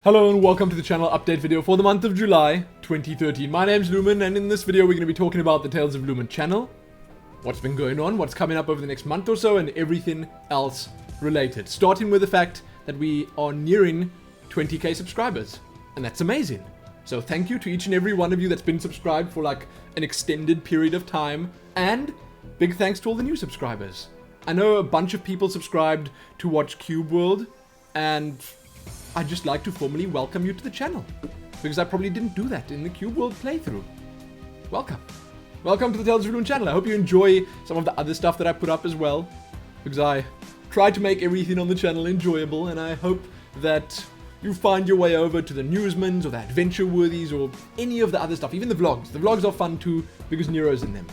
Hello and welcome to the channel update video for the month of July 2013. My name's Lumin, and in this video we're going to be talking about the Tales of Lumin channel, what's been going on, what's coming up over the next month or so, and everything else related. Starting with the fact that we are nearing 20k subscribers, and that's amazing. So thank you to each and every one of you that's been subscribed for like an extended period of time, and big thanks to all the new subscribers. I know a bunch of people subscribed to watch Cube World, and I'd just like to formally welcome you to the channel, because I probably didn't do that in the Cube World playthrough. Welcome. Welcome to the Tales of Lumin channel. I hope you enjoy some of the other stuff that I put up as well, because I try to make everything on the channel enjoyable, and I hope that you find your way over to the Newsmans or the Adventure Worthies or any of the other stuff, even the vlogs. The vlogs are fun too, because Nero's in them.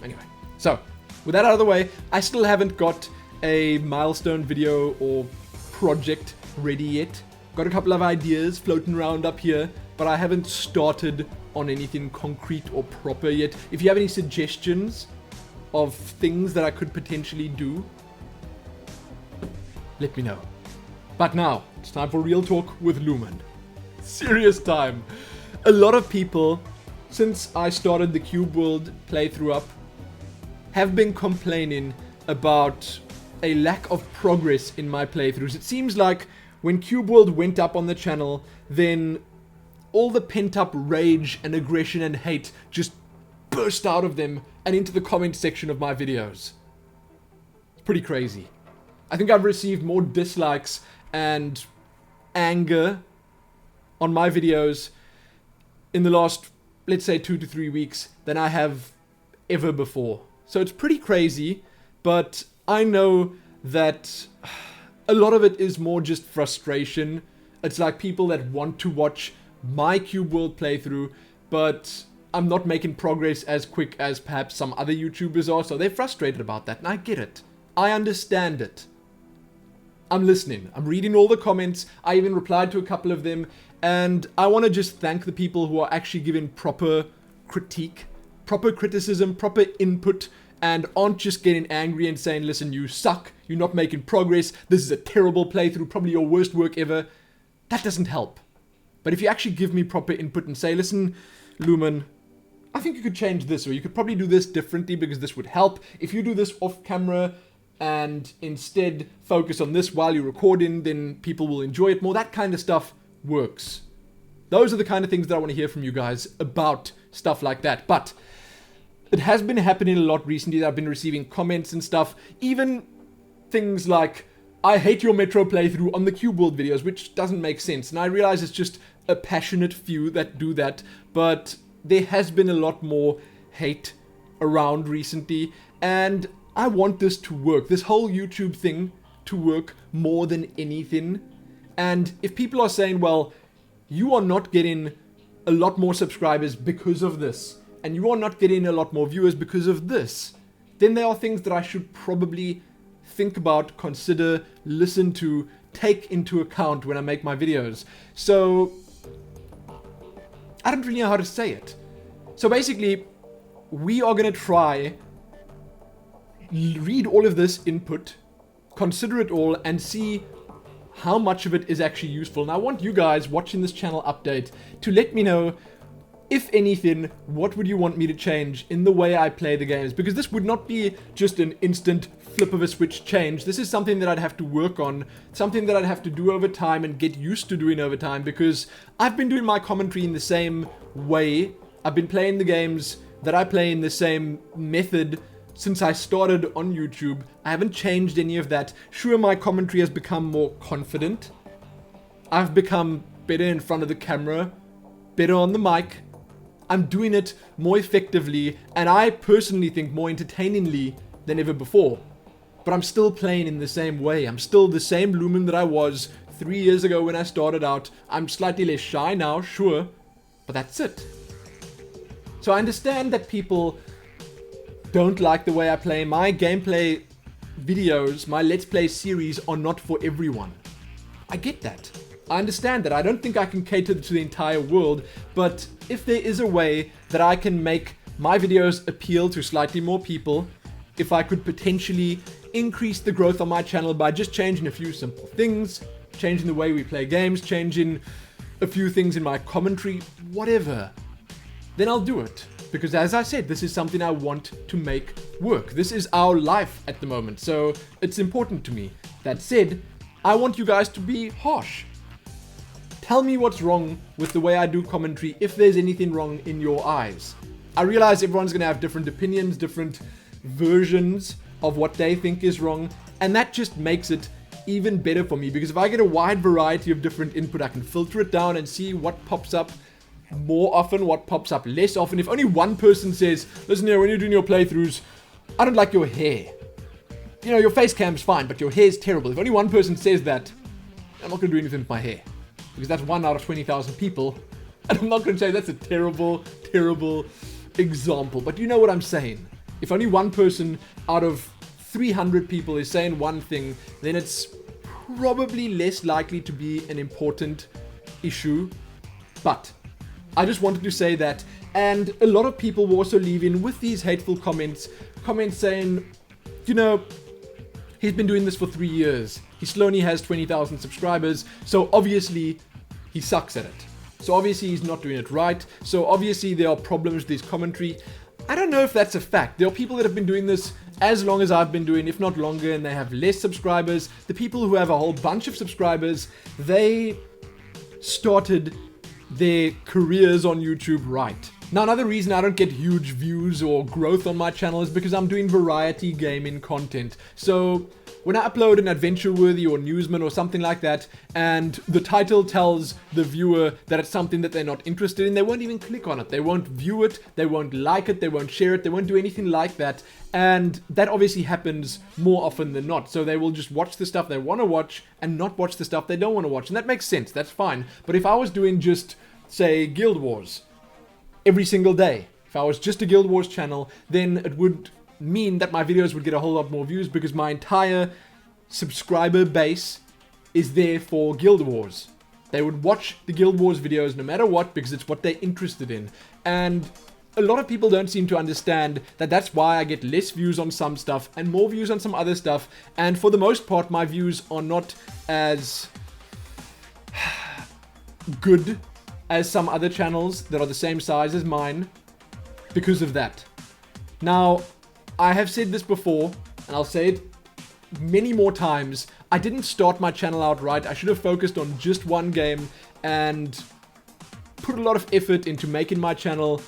Anyway, so with that out of the way, I still haven't got a milestone video or project ready yet. Got a couple of ideas floating around up here, but I haven't started on anything concrete or proper yet. If you have any suggestions of things that I could potentially do, let me know. But now, it's time for real talk with Lumin. Serious time. A lot of people, since I started the Cube World playthrough up, have been complaining about a lack of progress in my playthroughs. It seems like when Cube World went up on the channel, then all the pent-up rage and aggression and hate just burst out of them and into the comment section of my videos. It's pretty crazy. I think I've received more dislikes and anger on my videos in the last, let's say, 2 to 3 weeks than I have ever before. So it's pretty crazy, but I know that a lot of it is more just frustration. It's like people that want to watch my Cube World playthrough, but I'm not making progress as quick as perhaps some other YouTubers are, so they're frustrated about that, and I get it. I understand it. I'm listening. I'm reading all the comments. I even replied to a couple of them, and I want to just thank the people who are actually giving proper critique, proper criticism, proper input, and aren't just getting angry and saying, listen, you suck, you're not making progress, this is a terrible playthrough, probably your worst work ever. That doesn't help. But if you actually give me proper input and say, listen, Lumin, I think you could change this, or you could probably do this differently because this would help. If you do this off camera and instead focus on this while you're recording, then people will enjoy it more. That kind of stuff works. Those are the kind of things that I want to hear from you guys about stuff like that. But it has been happening a lot recently that I've been receiving comments and stuff, even things like, I hate your Metro playthrough on the Cube World videos, which doesn't make sense. And I realize it's just a passionate few that do that, but there has been a lot more hate around recently, and I want this to work, this whole YouTube thing to work more than anything. And if people are saying, well, you are not getting a lot more subscribers because of this, and you are not getting a lot more viewers because of this, then there are things that I should probably think about, consider, listen to, take into account when I make my videos. So I don't really know how to say it. So basically, we are going to try, read all of this input, consider it all, and see how much of it is actually useful. And I want you guys watching this channel update to let me know, if anything, what would you want me to change in the way I play the games? Because this would not be just an instant flip of a switch change. This is something that I'd have to work on, something that I'd have to do over time and get used to doing over time, because I've been doing my commentary in the same way. I've been playing the games that I play in the same method since I started on YouTube. I haven't changed any of that. Sure, my commentary has become more confident. I've become better in front of the camera, better on the mic. I'm doing it more effectively, and I personally think more entertainingly than ever before. But I'm still playing in the same way. I'm still the same Lumin that I was 3 years ago when I started out. I'm slightly less shy now, sure, but that's it. So I understand that people don't like the way I play. My gameplay videos, my Let's Play series are not for everyone. I get that. I understand that. I don't think I can cater to the entire world, but if there is a way that I can make my videos appeal to slightly more people, if I could potentially increase the growth on my channel by just changing a few simple things, changing the way we play games, changing a few things in my commentary, whatever, then I'll do it. Because as I said, this is something I want to make work. This is our life at the moment, so it's important to me. That said, I want you guys to be harsh. Tell me what's wrong with the way I do commentary, if there's anything wrong in your eyes. I realize everyone's going to have different opinions, different versions of what they think is wrong, and that just makes it even better for me, because if I get a wide variety of different input, I can filter it down and see what pops up more often, what pops up less often. If only one person says, listen here, when you're doing your playthroughs, I don't like your hair. You know, your face cam's fine, but your hair's terrible. If only one person says that, I'm not going to do anything with my hair. Because that's 1 out of 20,000 people. And I'm not going to say that's a terrible, terrible example. But you know what I'm saying. If only one person out of 300 people is saying one thing, then it's probably less likely to be an important issue. But I just wanted to say that. And a lot of people will also leave in with these hateful comments saying, you know, he's been doing this for 3 years. He still only has 20,000 subscribers. So obviously he sucks at it. So obviously he's not doing it right. So obviously there are problems with his commentary. I don't know if that's a fact. There are people that have been doing this as long as I've been doing, if not longer, and they have less subscribers. The people who have a whole bunch of subscribers, they started their careers on YouTube right. Now, another reason I don't get huge views or growth on my channel is because I'm doing variety gaming content. So when I upload an adventure-worthy or newsman or something like that, and the title tells the viewer that it's something that they're not interested in, they won't even click on it. They won't view it, they won't like it, they won't share it, they won't do anything like that. And that obviously happens more often than not. So they will just watch the stuff they want to watch and not watch the stuff they don't want to watch. And that makes sense, that's fine. But if I was doing just, say, Guild Wars every single day, if I was just a Guild Wars channel, then it would mean that my videos would get a whole lot more views because my entire subscriber base is there for Guild Wars. They would watch the Guild Wars videos no matter what because it's what they're interested in. And a lot of people don't seem to understand that that's why I get less views on some stuff and more views on some other stuff. And for the most part, my views are not as good as some other channels that are the same size as mine because of that. Now, I have said this before, and I'll say it many more times. I didn't start my channel out right. I should have focused on just one game and put a lot of effort into making my channel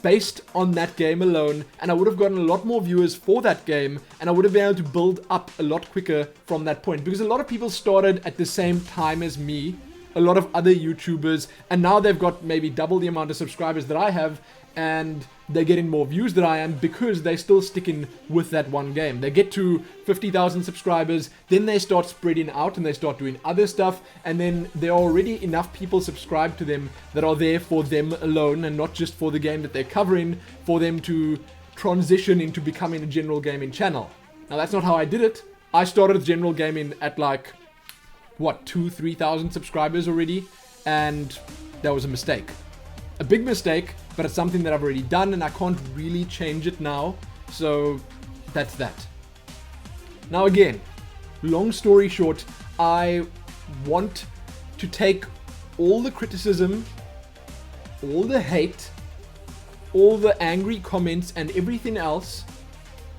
based on that game alone, and I would have gotten a lot more viewers for that game, and I would have been able to build up a lot quicker from that point, because a lot of people started at the same time as me, a lot of other YouTubers, and now they've got maybe double the amount of subscribers that I have, and they're getting more views than I am because they're still sticking with that one game. They get to 50,000 subscribers, then they start spreading out and they start doing other stuff, and then there are already enough people subscribed to them that are there for them alone and not just for the game that they're covering, for them to transition into becoming a general gaming channel. Now, that's not how I did it. I started general gaming at like, what, 2,000-3,000 subscribers already, and that was a mistake. A big mistake, but it's something that I've already done and I can't really change it now, so that's that. Now again, long story short, I want to take all the criticism, all the hate, all the angry comments and everything else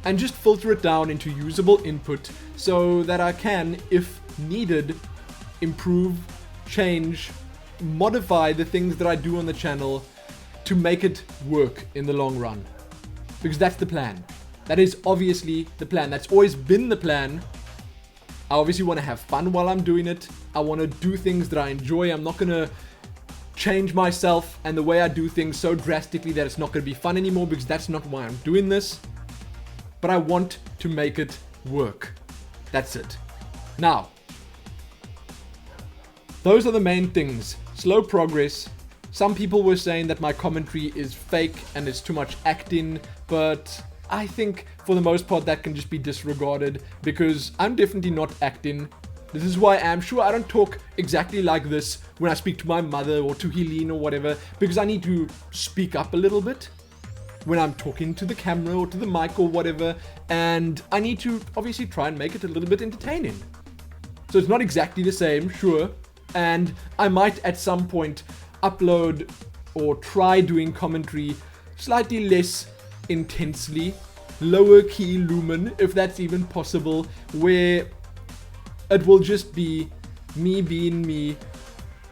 and just filter it down into usable input so that I can, if needed, improve, change, modify the things that I do on the channel to make it work in the long run. Because that's the plan. That is obviously the plan. That's always been the plan. I obviously want to have fun while I'm doing it. I want to do things that I enjoy. I'm not going to change myself and the way I do things so drastically that it's not going to be fun anymore, because that's not why I'm doing this. But I want to make it work. That's it. Now, those are the main things. Slow progress. Some people were saying that my commentary is fake and it's too much acting, but I think for the most part that can just be disregarded because I'm definitely not acting. This is why I'm sure I don't talk exactly like this when I speak to my mother or to Helene or whatever, because I need to speak up a little bit when I'm talking to the camera or to the mic or whatever, and I need to obviously try and make it a little bit entertaining. So it's not exactly the same, sure. And I might at some point upload or try doing commentary slightly less intensely, lower key Lumin, if that's even possible, where it will just be me being me,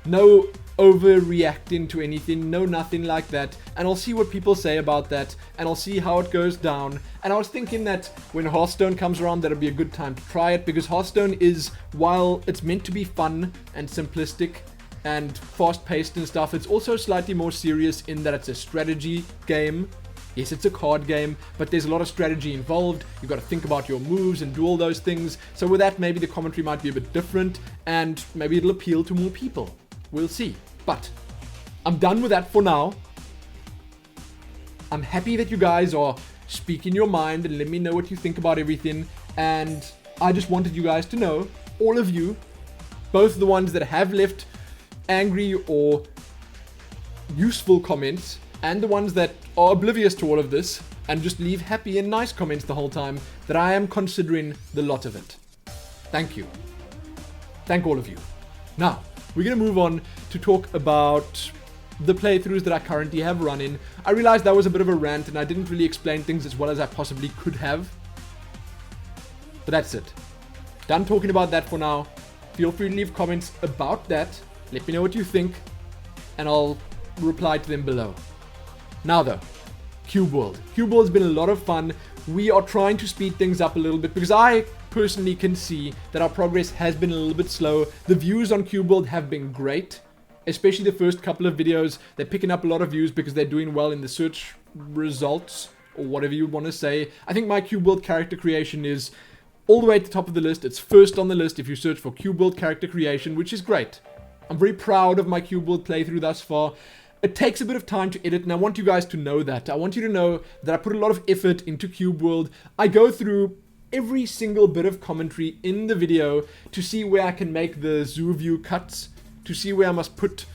no overreacting to anything, no nothing like that, and I'll see what people say about that, and I'll see how it goes down. And I was thinking that when Hearthstone comes around, that'll be a good time to try it, because Hearthstone is, while it's meant to be fun and simplistic and fast-paced and stuff, it's also slightly more serious in that it's a strategy game. Yes, it's a card game, but there's a lot of strategy involved. You've got to think about your moves and do all those things. So with that, maybe the commentary might be a bit different, and maybe it'll appeal to more people. We'll see. But I'm done with that for now. I'm happy that you guys are speaking your mind and let me know what you think about everything. And I just wanted you guys to know, all of you, both the ones that have left angry or useful comments, and the ones that are oblivious to all of this and just leave happy and nice comments the whole time, that I am considering the lot of it. Thank you. Thank all of you. Now, we're going to move on to talk about the playthroughs that I currently have running. I realized that was a bit of a rant and I didn't really explain things as well as I possibly could have. But that's it. Done talking about that for now. Feel free to leave comments about that. Let me know what you think, and I'll reply to them below. Now though, Cube World. Cube World's been a lot of fun. We are trying to speed things up a little bit because I personally can see that our progress has been a little bit slow. The views on Cube World have been great, especially the first couple of videos. They're picking up a lot of views because they're doing well in the search results, or whatever you want to say. I think my Cube World character creation is all the way at the top of the list. It's first on the list if you search for Cube World character creation, which is great. I'm very proud of my Cube World playthrough thus far. It takes a bit of time to edit, and I want you guys to know that. I want you to know that I put a lot of effort into Cube World. I go through every single bit of commentary in the video to see where I can make the zoo view cuts, to see where I must put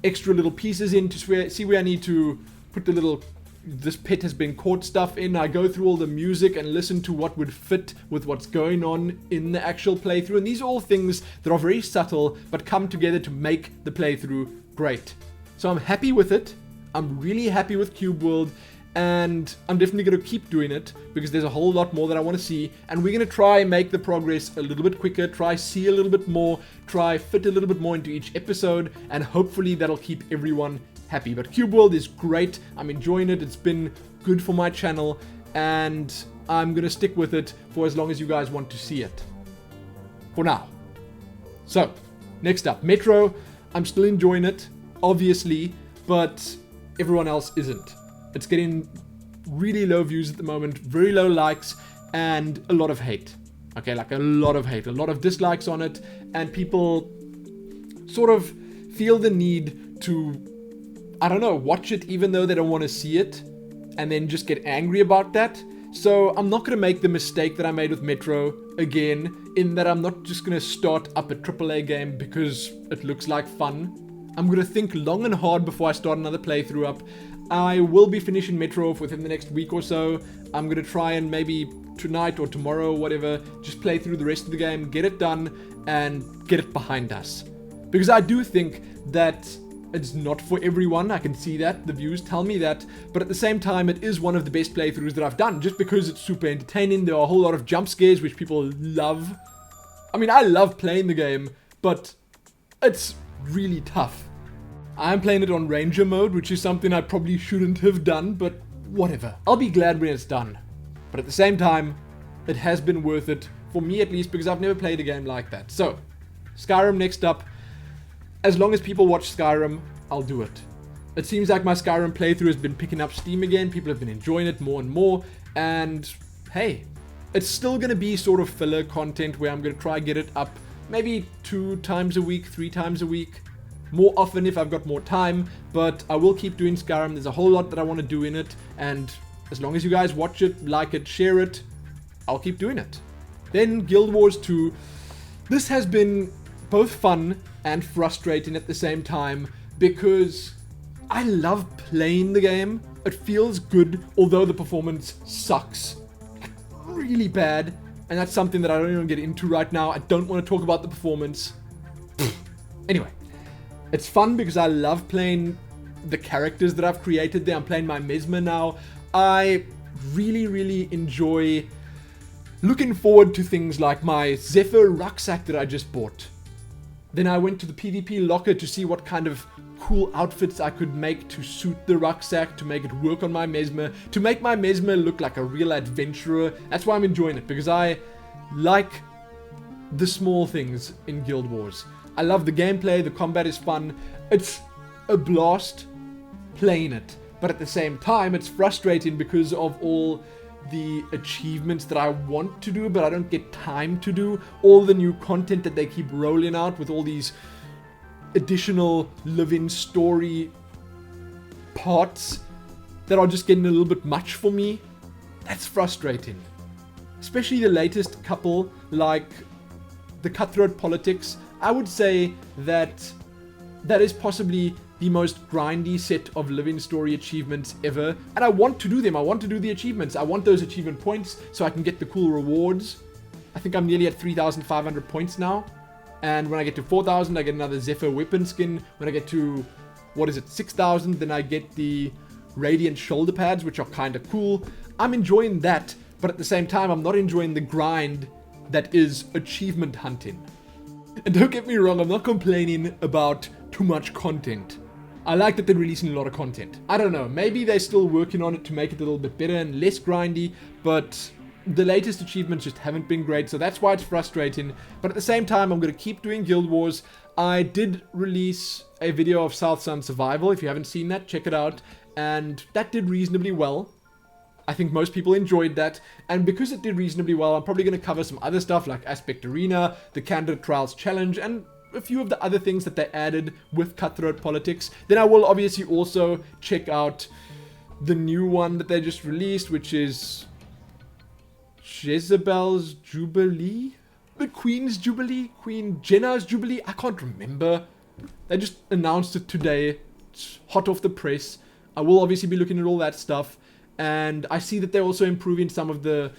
extra little pieces in, to see where I need to put the little this pet has been caught stuff in. I go through all the music and listen to what would fit with what's going on in the actual playthrough. And these are all things that are very subtle but come together to make the playthrough great. So I'm happy with it. I'm really happy with Cube World, and I'm definitely going to keep doing it because there's a whole lot more that I want to see, and we're going to try and make the progress a little bit quicker, try see a little bit more, try fit a little bit more into each episode, and hopefully that'll keep everyone happy. But Cube World is great. I'm enjoying it. It's been good for my channel, and I'm going to stick with it for as long as you guys want to see it. For now. So, next up, Metro. I'm still enjoying it, obviously, but everyone else isn't. It's getting really low views at the moment, very low likes, and a lot of hate. Okay, like a lot of hate, a lot of dislikes on it, and people sort of feel the need to, I don't know, watch it even though they don't want to see it, and then just get angry about that. So I'm not going to make the mistake that I made with Metro again, in that I'm not just going to start up a AAA game because it looks like fun. I'm going to think long and hard before I start another playthrough up. I will be finishing Metro off within the next week or so. I'm going to try and maybe tonight or tomorrow or whatever, just play through the rest of the game, get it done, and get it behind us. Because I do think that it's not for everyone. I can see that. The views tell me that. But at the same time, it is one of the best playthroughs that I've done, just because it's super entertaining. There are a whole lot of jump scares, which people love. I mean, I love playing the game, but it's really tough. I'm playing it on Ranger mode, which is something I probably shouldn't have done, but whatever. I'll be glad when it's done. But at the same time, it has been worth it, for me at least, because I've never played a game like that. So, Skyrim next up. As long as people watch Skyrim, I'll do it. It seems like my Skyrim playthrough has been picking up steam again. People have been enjoying it more and more. And, hey, it's still going to be sort of filler content where I'm going to try get it up maybe 2 times a week, 3 times a week. More often if I've got more time, but I will keep doing Skyrim. There's a whole lot that I want to do in it, and as long as you guys watch it, like it, share it, I'll keep doing it. Then Guild Wars 2. This has been both fun and frustrating at the same time, because I love playing the game. It feels good, although the performance sucks really bad. And that's something that I don't even get into right now. I don't want to talk about the performance. Anyway, it's fun because I love playing the characters that I've created there. I'm playing my Mesmer now. I really enjoy looking forward to things like my Zephyr rucksack that I just bought. Then I went to the PvP locker to see what kind of cool outfits I could make to suit the rucksack, to make it work on my Mesmer, to make my Mesmer look like a real adventurer. That's why I'm enjoying it, because I like the small things in Guild Wars. I love the gameplay, the combat is fun. It's a blast playing it, but at the same time it's frustrating because of all the achievements that I want to do but I don't get time to do, all the new content that they keep rolling out with all these additional living story parts that are just getting a little bit much for me. That's frustrating, especially the latest couple, like the Cutthroat Politics. I would say that is possibly the most grindy set of living story achievements ever. And I want to do them. I want to do the achievements. I want those achievement points so I can get the cool rewards. I think I'm nearly at 3,500 points now. And when I get to 4,000, I get another Zephyr weapon skin. When I get to, 6,000, then I get the Radiant shoulder pads, which are kind of cool. I'm enjoying that, but at the same time, I'm not enjoying the grind that is achievement hunting. And don't get me wrong, I'm not complaining about too much content. I like that they're releasing a lot of content. I don't know, maybe they're still working on it to make it a little bit better and less grindy, but the latest achievements just haven't been great, so that's why it's frustrating. But at the same time, I'm going to keep doing Guild Wars. I did release a video of South Sun Survival. If you haven't seen that, check it out. And that did reasonably well. I think most people enjoyed that, and because it did reasonably well, I'm probably going to cover some other stuff like Aspect Arena, the Candidate Trials Challenge, and a few of the other things that they added with Cutthroat Politics. Then I will obviously also check out the new one that they just released, which is Jezebel's Jubilee? The Queen's Jubilee? Queen Jenna's Jubilee? I can't remember. They just announced it today. It's hot off the press. I will obviously be looking at all that stuff. And I see that they're also improving some of the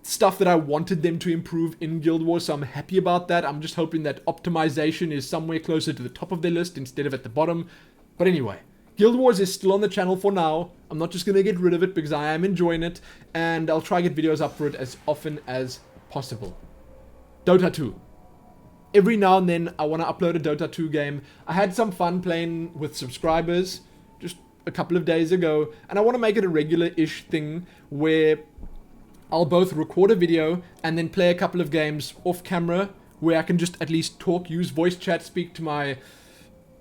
stuff that I wanted them to improve in Guild Wars, so I'm happy about that. I'm just hoping that optimization is somewhere closer to the top of their list instead of at the bottom. But anyway, Guild Wars is still on the channel for now. I'm not just going to get rid of it because I am enjoying it, and I'll try to get videos up for it as often as possible. Dota 2. Every now and then I want to upload a Dota 2 game. I had some fun playing with subscribers just a couple of days ago, and I want to make it a regular-ish thing where I'll both record a video and then play a couple of games off camera where I can just at least talk, use voice chat, speak to my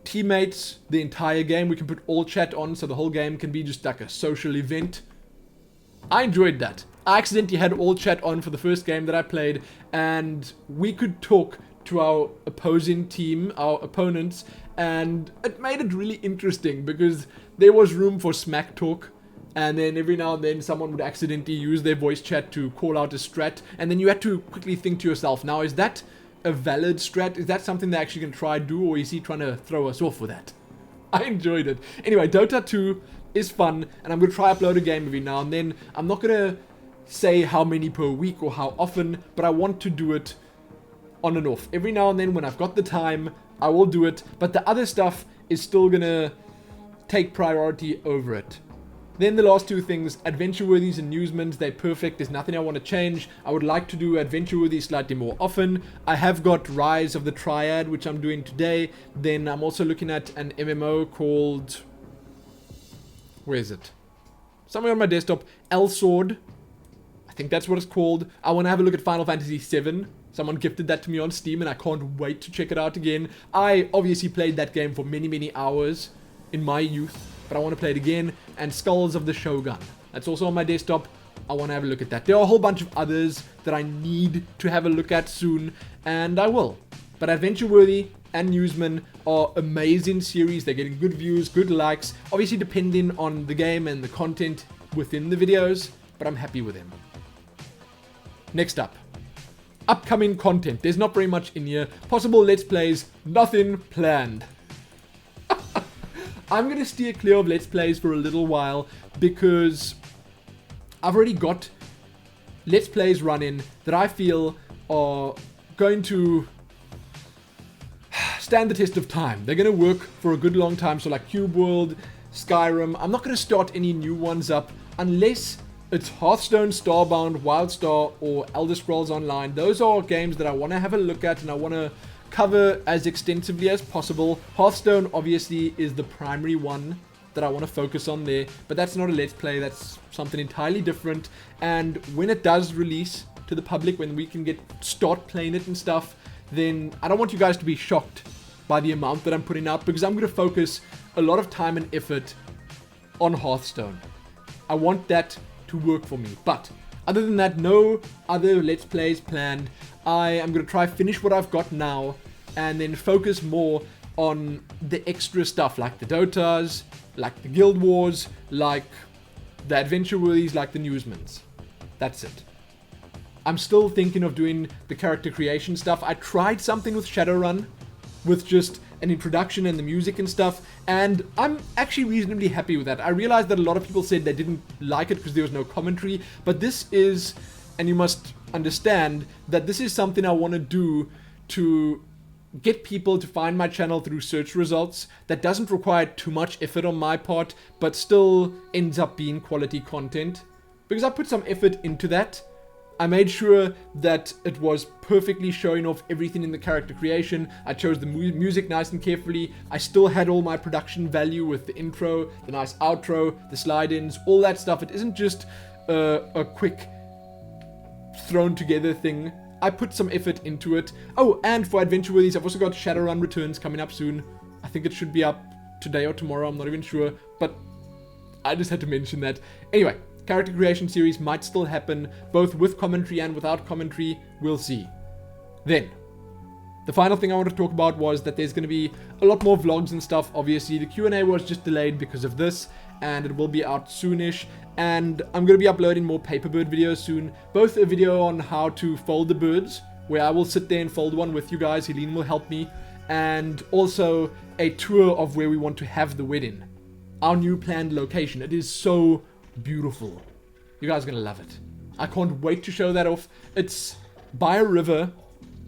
teammates the entire game. We can put all chat on so the whole game can be just like a social event. I enjoyed that. I accidentally had all chat on for the first game that I played, and we could talk to our opposing team, our opponents, and it made it really interesting because there was room for smack talk, and then every now and then someone would accidentally use their voice chat to call out a strat, and then you had to quickly think to yourself, now is that a valid strat? Is that something they actually can try do, or is he trying to throw us off with that? I enjoyed it. Anyway, Dota 2 is fun, and I'm going to try upload a game every now and then. I'm not going to say how many per week or how often, but I want to do it on and off. Every now and then when I've got the time, I will do it, but the other stuff is still going to take priority over it. Then the last two things, Adventure Worthies and Newsmans, they're perfect. There's nothing I want to change. I would like to do Adventure Worthies slightly more often. I have got Rise of the Triad, which I'm doing today. Then I'm also looking at an MMO called... where is it? Somewhere on my desktop. L-Sword. I think that's what it's called. I want to have a look at Final Fantasy VII. Someone gifted that to me on Steam, and I can't wait to check it out again. I obviously played that game for many, many hours in my youth, but I want to play it again. And Skulls of the Shogun. That's also on my desktop. I want to have a look at that. There are a whole bunch of others that I need to have a look at soon, and I will. But Adventure Worthy and Newsman are amazing series. They're getting good views, good likes, obviously depending on the game and the content within the videos, but I'm happy with them. Next up, upcoming content. There's not very much in here. Possible Let's Plays, nothing planned. I'm going to steer clear of Let's Plays for a little while because I've already got Let's Plays running that I feel are going to stand the test of time. They're going to work for a good long time. So like Cube World, Skyrim. I'm not going to start any new ones up unless it's Hearthstone, Starbound, Wildstar, or Elder Scrolls Online. Those are games that I want to have a look at and I want to cover as extensively as possible. Hearthstone obviously is the primary one that I want to focus on there, but that's not a Let's Play, that's something entirely different. And when it does release to the public, when we can start playing it and stuff, then I don't want you guys to be shocked by the amount that I'm putting out, because I'm going to focus a lot of time and effort on Hearthstone. I want that to work for me, but other than that, no other Let's Plays planned. I am going to try finish what I've got now and then focus more on the extra stuff like the Dotas, like the Guild Wars, like the Adventure Worthies, like the Newsmans. That's it. I'm still thinking of doing the character creation stuff. I tried something with Shadowrun, with just an introduction and the music and stuff, and I'm actually reasonably happy with that. I realized that a lot of people said they didn't like it because there was no commentary, but this is, and you must understand that this is something I want to do to get people to find my channel through search results. That doesn't require too much effort on my part, but still ends up being quality content, because I put some effort into that. I made sure that it was perfectly showing off everything in the character creation. I chose the music nice and carefully. I still had all my production value with the intro, the nice outro, the slide-ins, all that stuff. It isn't just a quick thrown together thing. I put some effort into it. Oh, and for Adventure Worthies, I've also got Shadowrun Returns coming up soon. I think it should be up today or tomorrow, I'm not even sure, but I just had to mention that. Anyway, character creation series might still happen, both with commentary and without commentary. We'll see. Then, the final thing I want to talk about was that there's going to be a lot more vlogs and stuff. Obviously, the Q&A was just delayed because of this, and it will be out soonish. And I'm going to be uploading more paperbird videos soon. Both a video on how to fold the birds, where I will sit there and fold one with you guys. Helene will help me. And also a tour of where we want to have the wedding. Our new planned location. It is so beautiful. You guys are gonna love it. I can't wait to show that off. It's by a river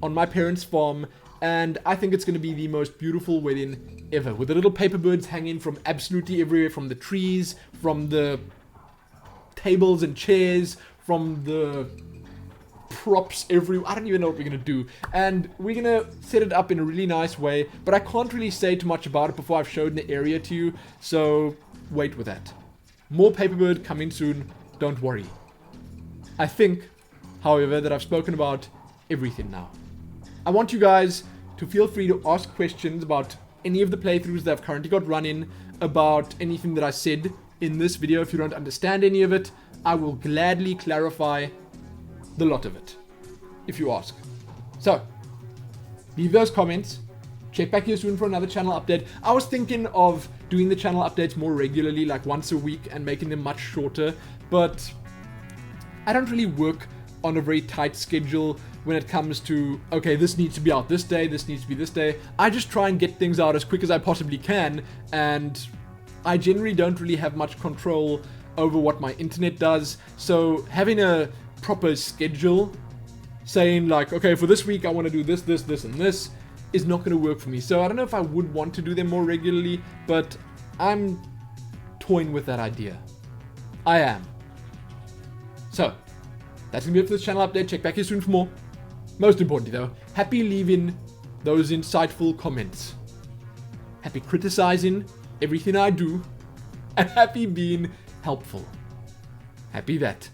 on my parents' farm, and I think it's gonna be the most beautiful wedding ever, with the little paper birds hanging from absolutely everywhere, from the trees, from the tables and chairs, from the props everywhere. I don't even know what we're gonna do, and we're gonna set it up in a really nice way, but I can't really say too much about it before I've showed the area to you, so wait with that. More paperbird coming soon, don't worry. I think, however, that I've spoken about everything now. I want you guys to feel free to ask questions about any of the playthroughs that I've currently got running, about anything that I said in this video. If you don't understand any of it, I will gladly clarify the lot of it, if you ask. So, leave those comments. Check back here soon for another channel update. I was thinking of doing the channel updates more regularly, like once a week, and making them much shorter, but I don't really work on a very tight schedule when it comes to, okay, this needs to be out this day, this needs to be this day. I just try and get things out as quick as I possibly can, and I generally don't really have much control over what my internet does, so having a proper schedule, saying like, okay, for this week I want to do this, this, this, and this, is not going to work for me. So I don't know if I would want to do them more regularly, but I'm toying with that idea. I am. So, that's going to be it for this channel update. Check back here soon for more. Most importantly though, happy leaving those insightful comments. Happy criticizing everything I do. And happy being helpful. Happy that.